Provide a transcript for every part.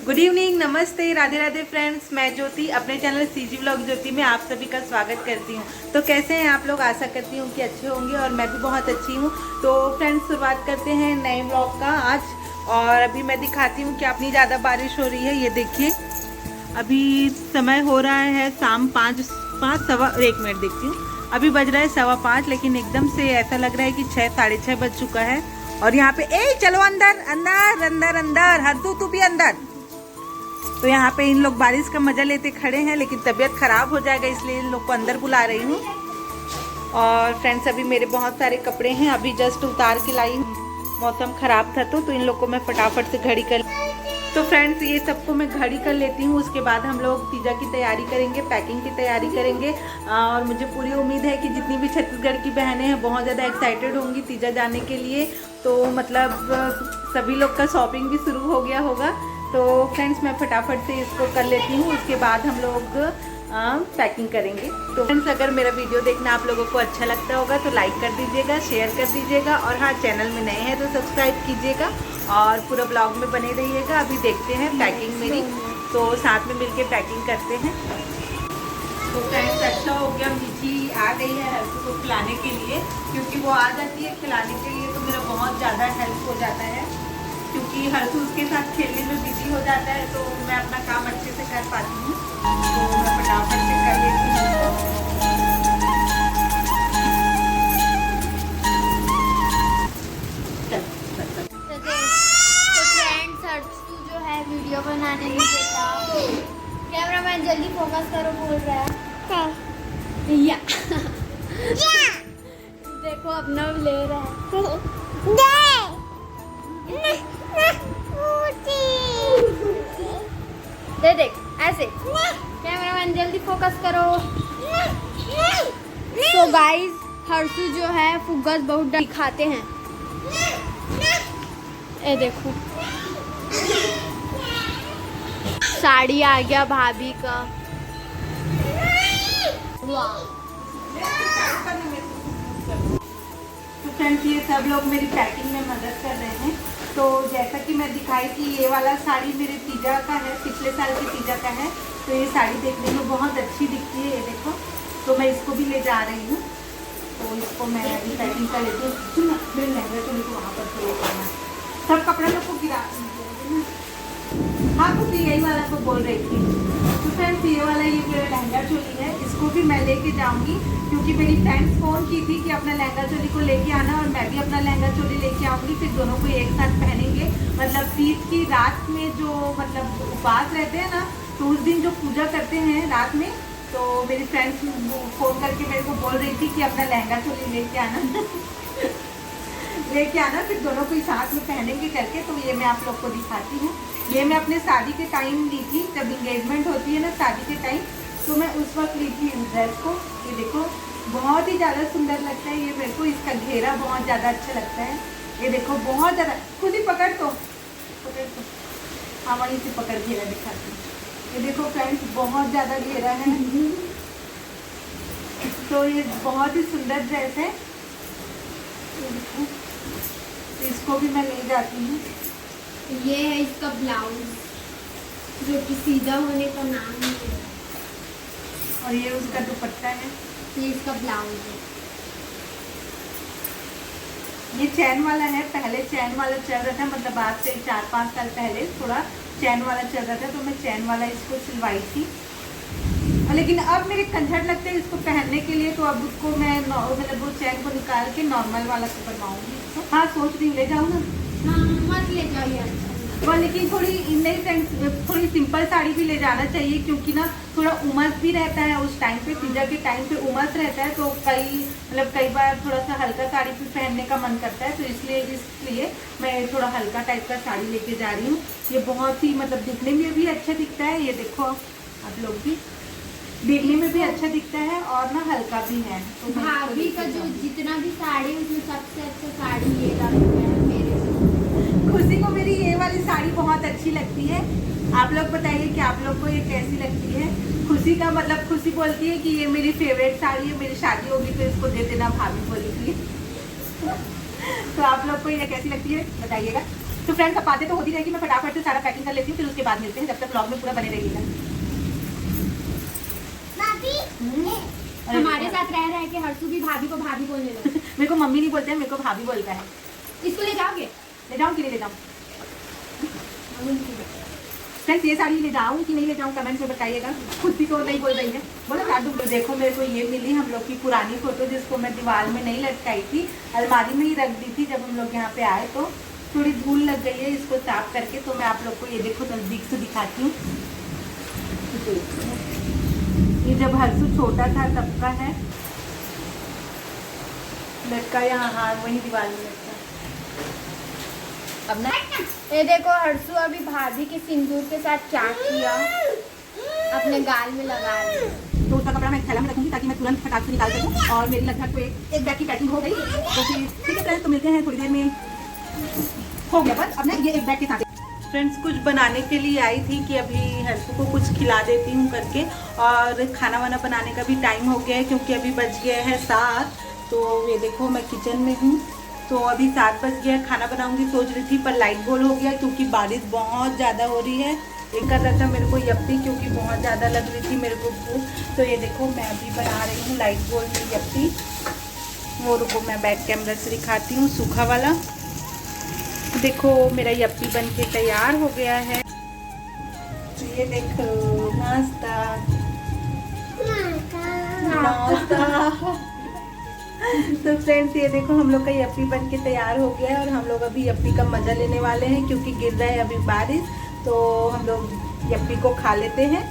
Good evening, नमस्ते, Radhe Radhe friends. मैं ज्योति अपने चैनल सीजी व्लॉग ज्योति में आप सभी का स्वागत करती हूँ। तो कैसे हैं आप लोग? आशा करती हूँ कि अच्छे होंगे और मैं भी बहुत अच्छी हूँ। तो फ्रेंड्स, शुरुआत करते हैं नए व्लॉग का आज। और अभी मैं दिखाती हूँ कि अपनी ज़्यादा बारिश हो रही है। ये देखिए, अभी समय हो रहा है शाम 5 सवा 1 मिनट देखती हूँ। अभी बज रहा है 5:15, लेकिन एकदम से ऐसा लग रहा है कि 6 साढ़े 6 बज चुका है। और यहाँ पे चलो अंदर अंदर अंदर अंदर, हर तू भी अंदर। तो यहाँ पे इन लोग बारिश का मजा लेते खड़े हैं, लेकिन तबीयत खराब हो जाएगा इसलिए इन लोग को अंदर बुला रही हूँ। और फ्रेंड्स, अभी मेरे बहुत सारे कपड़े हैं, अभी जस्ट उतार के लाई हूँ। मौसम खराब था तो इन लोग को मैं फटाफट से घड़ी कर। तो फ्रेंड्स, ये सबको मैं घड़ी कर लेती हूँ। उसके बाद हम लोग पिज़्ज़ा की तैयारी करेंगे, पैकिंग की तैयारी करेंगे। और मुझे पूरी उम्मीद है कि जितनी भी छत्तीसगढ़ की बहनें हैं बहुत ज़्यादा एक्साइटेड होंगी पिज़्ज़ा जाने के लिए। तो मतलब सभी लोग का शॉपिंग भी शुरू हो गया होगा। तो फ्रेंड्स, मैं फटाफट से इसको कर लेती हूँ, उसके बाद हम लोग पैकिंग करेंगे। तो फ्रेंड्स, अगर मेरा वीडियो देखना आप लोगों को अच्छा लगता होगा तो लाइक कर दीजिएगा, शेयर कर दीजिएगा। और हाँ, चैनल में नए हैं तो सब्सक्राइब कीजिएगा और पूरा ब्लॉग में बने रहिएगा। अभी देखते हैं पैकिंग मेरी, तो साथ में मिलके पैकिंग करते हैं। तो फ्रेंड्स, अच्छा हो गया मिठी आ गई है हर्षू को खिलाने के लिए, क्योंकि वो आ जाती है खिलाने के लिए तो मेरा बहुत ज़्यादा हेल्प हो जाता है। क्योंकि हर्षू उसके साथ खेलने में बिजी हो जाता है तो मैं अपना काम अच्छे से कर पाती हूँ। तो मैं फटाफट से कर लेती हूँ। तो फ्रेंड्स, हर्षू जो है वीडियो बनाने नहीं देता। कैमरामैन जल्दी फोकस करो बोल रहा है। या देखो अपना ले रहा है। दे देख ऐसे। कैमरामैन जल्दी फोकस करो। तो गाइस, हर्षू जो है फुग्गस बहुत दिखाते हैं। ये देखो, साड़ी आ गया भाभी का। वाह। तो फ्रेंड्स, ये सब लोग मेरी पैकिंग में मदद कर रहे हैं। तो जैसा कि मैं दिखाई कि ये वाला साड़ी मेरे पिज़्ज़ा का है, पिछले साल के पिज़्ज़ा का है। तो ये साड़ी देखने में बहुत अच्छी दिखती है, ये देखो। तो मैं इसको भी ले जा रही हूँ। तो इसको मैं अभी पैकिंग कर लेती हूँ। सुन ना, मेरे लहंगा चोली को वहाँ पर थोड़ा करना, सब कपड़े लोग को गिरा। हाँ, तो यही वाला को बोल रही थी। तो फ्रेंड्स, ये वाला ये मेरा लहंगा चोली है, इसको भी मैं लेके जाऊंगी। क्योंकि मेरी फ्रेंड्स फ़ोन की थी कि अपना लहंगा चोली को लेके आना, और मैं भी अपना लहंगा चोली लेके आऊँगी। फिर दोनों को एक साथ पहनेंगे। मतलब तीज की रात में जो मतलब उपवास रहते हैं ना, तो उस दिन जो पूजा करते हैं रात में, तो मेरी फ्रेंड्स फ़ोन करके मेरे को बोल रही थी कि अपना लहंगा चोली लेके आना लेके आना, फिर दोनों को साथ में पहनेंगे करके। तो ये मैं आप लोग को दिखाती हूँ। ये मैं अपने शादी के टाइम ली थी, जब इंगेजमेंट होती है ना शादी के टाइम, तो मैं उस वक्त ली थी इस ड्रेस को। ये देखो, बहुत ही ज़्यादा सुंदर लगता है ये मेरे को। इसका घेरा बहुत ज़्यादा अच्छा लगता है। ये देखो, बहुत ज़्यादा। खुद ही पकड़ तो हाँ, वहीं से पकड़, घेरा दिखाती हूँ। ये देखो फ्रेंड्स, बहुत ज़्यादा घेरा है। तो ये बहुत ही सुंदर ड्रेस है। तो इसको भी मैं ले जाती हूँ। ये है इसका ब्लाउज, जो कि सीधा होने का नाम नहीं है। और ये उसका दुपट्टा है। ये इसका ब्लाउज है। ये चैन वाला है। पहले चैन वाला चल रहा था, मतलब आज से 4-5 साल पहले थोड़ा चैन वाला चल रहा था, तो मैं चैन वाला इसको सिलवाई थी। लेकिन अब मेरे कंझट लगते हैं इसको पहनने के लिए, तो अब उसको मैं मतलब वो चैन को निकाल के नॉर्मल वाला को बनवाऊंगी। हाँ, सोच रही हूँ ले जाऊँ ना। हाँ, मत ले जाओ यार। और लेकिन थोड़ी नहीं फ्रेंड्स, थोड़ी सिंपल साड़ी भी ले जाना चाहिए, क्योंकि ना थोड़ा उमस भी रहता है उस टाइम पे। पिज़्ज़ा के टाइम पे उमस रहता है, तो कई बार थोड़ा सा हल्का साड़ी भी पहनने का मन करता है। तो इसलिए मैं थोड़ा हल्का टाइप का साड़ी लेके जा रही हूँ। ये बहुत ही मतलब दिखने में भी अच्छा दिखता है। ये देखो आप लोग भी, देखने में भी अच्छा दिखता है और ना हल्का भी है। तो भाभी का जो जितना भी साड़ी, उसमें सबसे अच्छा साड़ी ये लगता है मेरे से। खुशी को मेरी ये वाली साड़ी बहुत अच्छी लगती है। आप लोग बताइए कि आप लोग को ये कैसी लगती है। खुशी का मतलब खुशी बोलती है कि ये मेरी फेवरेट साड़ी है, मेरी शादी होगी तो इसको दे देना, भाभी बोली थी। तो आप लोग को ये कैसी लगती है बताइएगा। तो फ्रेंड्स, अब बातें तो होती रहेगी, मैं फटाफट से सारा सारा पैकिंग कर लेती हूँ, फिर उसके बाद मिलते हैं। जब तक ब्लॉग में पूरा बने रहिएगा। हमारे साथ रह रहे कि हर्षू भी भाभी को भाभी बोलने लगे। मेरे को मम्मी नहीं बोलते हैं, मेरे को भाभी बोलता है। इसको ले जाओगे? ले जाऊँ कि नहीं ले जाऊँ? फ्रेंड्स ये साड़ी ले जाऊँ कि नहीं ले जाऊँ कमेंट में बताइएगा। खुद भी तो नहीं बोल रही है, बोलो काटू। देखो मेरे को ये मिली हम लोग की पुरानी फोटो, जिसको मैं दीवार में नहीं लटकाई थी, अलमारी में ही रख दी थी। जब हम लोग यहाँ पे आए तो थोड़ी धूल लग गई है, इसको साफ करके। तो मैं आप लोग को ये देखो नजदीक से दिखाती हूँ। ये जब हर्षू छोटा था तब का है, लटका यहाँ, हाँ वही दीवार में लटका। अब ना ये देखो हर्षू अभी भाभी के सिंदूर के साथ क्या किया, अपने गाल में लगा रही। तो उसका कपड़ा मैं थैला में रखूंगी ताकि मैं तुरंत फटाक से निकाल सकूं। और मेरी लगभग तो एक बैग की पैकिंग हो गई। तो फिर ठीक है फ्रेंड्स, तो मिलते हैं थोड़ी देर में। हो गया बस, अब ना ये एक बैग के साथ। फ्रेंड्स कुछ बनाने के लिए आई थी कि अभी हर्षू को कुछ खिला देती हूँ करके। और खाना वाना बनाने का भी टाइम हो गया है, क्योंकि अभी बज गया है 7। तो ये देखो मैं किचन में हूँ। तो अभी 7 बज गया, खाना बनाऊंगी सोच रही थी, पर लाइट गोल हो गया क्योंकि बारिश बहुत ज़्यादा हो रही है। एक कर रहा था मेरे को यप्पी, क्योंकि बहुत ज़्यादा लग रही थी मेरे को भूख। तो ये देखो मैं अभी बना रही हूँ लाइट गोल में यप्पी। वो रुको मैं बैक कैमरा से दिखाती हूँ सूखा वाला। देखो मेरा यप्पी बन के तैयार हो गया है। तो ये देखो नाश्ता नाश्ता। तो फ्रेंड्स ये देखो हम लोग का यप्पी बन के तैयार हो गया है, और हम लोग अभी यप्पी का मज़ा लेने वाले हैं, क्योंकि गिर रहा है अभी बारिश। तो हम लोग यप्पी को खा लेते हैं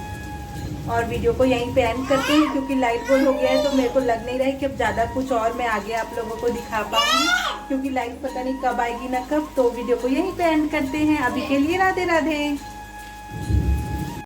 और वीडियो को यहीं पे एंड करते हैं, क्योंकि लाइट गोल हो गया है। तो मेरे को लग नहीं रहा है कि अब ज़्यादा कुछ और मैं आगे आप लोगों को दिखा पाऊंगी, क्योंकि लाइट पता नहीं कब आएगी ना कब। तो वीडियो को यहीं पे एंड करते हैं। अभी के लिए राधे राधे।